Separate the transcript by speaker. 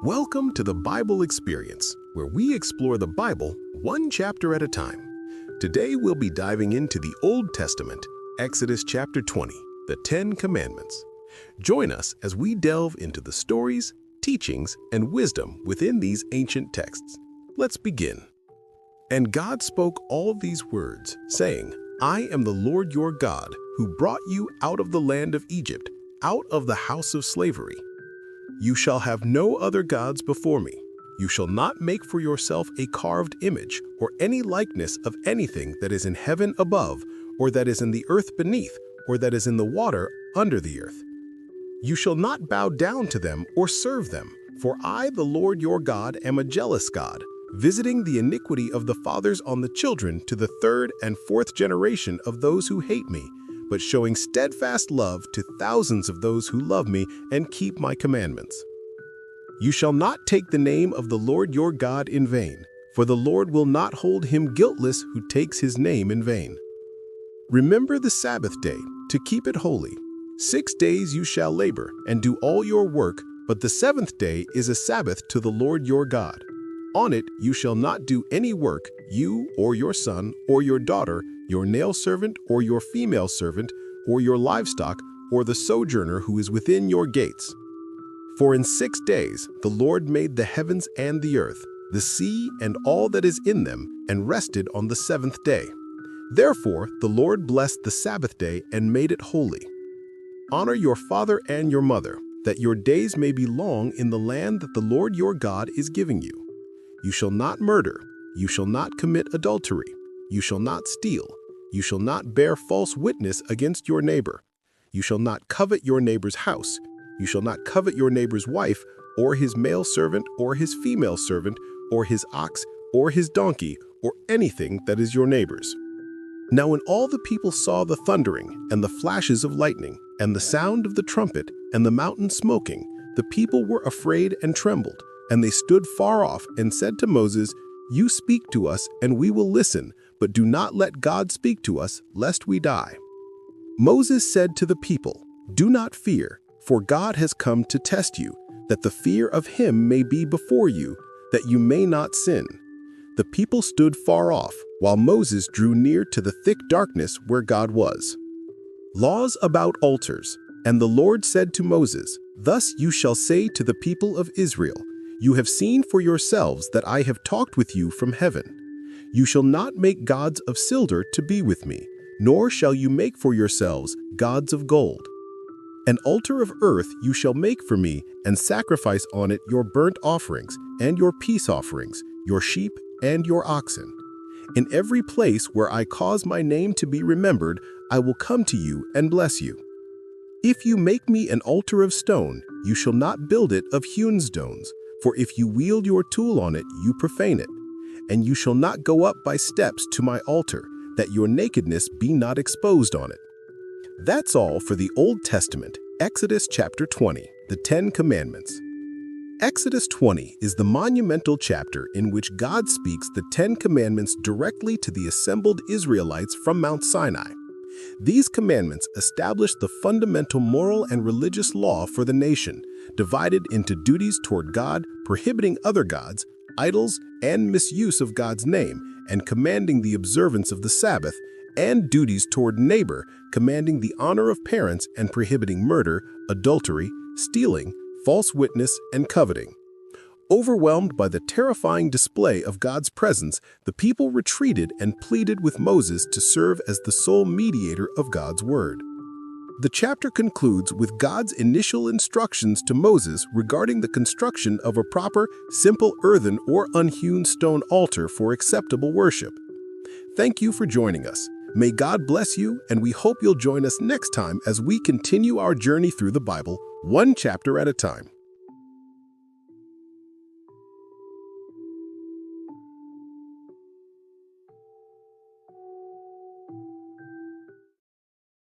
Speaker 1: Welcome to the Bible Experience, where we explore the Bible one chapter at a time. Today we'll be diving into the Old Testament, Exodus chapter 20, the 10 Commandments. Join us as we delve into the stories, teachings, and wisdom within these ancient texts. Let's begin. And God spoke all these words, saying, I am the Lord your God, who brought you out of the land of Egypt, out of the house of slavery. You shall have no other gods before me. You shall not make for yourself a carved image or any likeness of anything that is in heaven above, or that is in the earth beneath, or that is in the water under the earth. You shall not bow down to them or serve them, for I, the Lord your God, am a jealous God, visiting the iniquity of the fathers on the children to the third and fourth generation of those who hate me, but showing steadfast love to thousands of those who love me and keep my commandments. You shall not take the name of the Lord your God in vain, for the Lord will not hold him guiltless who takes his name in vain. Remember the Sabbath day, to keep it holy. 6 days you shall labor and do all your work, but the seventh day is a Sabbath to the Lord your God. On it you shall not do any work, you or your son or your daughter, your male servant or your female servant, or your livestock, or the sojourner who is within your gates. For in 6 days the Lord made the heavens and the earth, the sea and all that is in them, and rested on the seventh day. Therefore the Lord blessed the Sabbath day and made it holy. Honor your father and your mother, that your days may be long in the land that the Lord your God is giving you. You shall not murder. You shall not commit adultery. You shall not steal. You shall not bear false witness against your neighbor. You shall not covet your neighbor's house. You shall not covet your neighbor's wife, or his male servant, or his female servant, or his ox, or his donkey, or anything that is your neighbor's. Now when all the people saw the thundering, and the flashes of lightning, and the sound of the trumpet, and the mountain smoking, the people were afraid and trembled, and they stood far off and said to Moses, You speak to us, and we will listen, but do not let God speak to us, lest we die. Moses said to the people, Do not fear, for God has come to test you, that the fear of him may be before you, that you may not sin. The people stood far off, while Moses drew near to the thick darkness where God was. Laws about altars. And the Lord said to Moses, Thus you shall say to the people of Israel, You have seen for yourselves that I have talked with you from heaven. You shall not make gods of silver to be with me, nor shall you make for yourselves gods of gold. An altar of earth you shall make for me, and sacrifice on it your burnt offerings, and your peace offerings, your sheep, and your oxen. In every place where I cause my name to be remembered, I will come to you and bless you. If you make me an altar of stone, you shall not build it of hewn stones, for if you wield your tool on it, you profane it. And you shall not go up by steps to my altar, that your nakedness be not exposed on it. That's all for the Old Testament, Exodus chapter 20, the 10 Commandments. Exodus 20 is the monumental chapter in which God speaks the 10 Commandments directly to the assembled Israelites from Mount Sinai. These commandments establish the fundamental moral and religious law for the nation, divided into duties toward God, prohibiting other gods, idols, and misuse of God's name, and commanding the observance of the Sabbath, and duties toward neighbor, commanding the honor of parents and prohibiting murder, adultery, stealing, false witness, and coveting. Overwhelmed by the terrifying display of God's presence, the people retreated and pleaded with Moses to serve as the sole mediator of God's word. The chapter concludes with God's initial instructions to Moses regarding the construction of a proper, simple earthen or unhewn stone altar for acceptable worship. Thank you for joining us. May God bless you, and we hope you'll join us next time as we continue our journey through the Bible, one chapter at a time.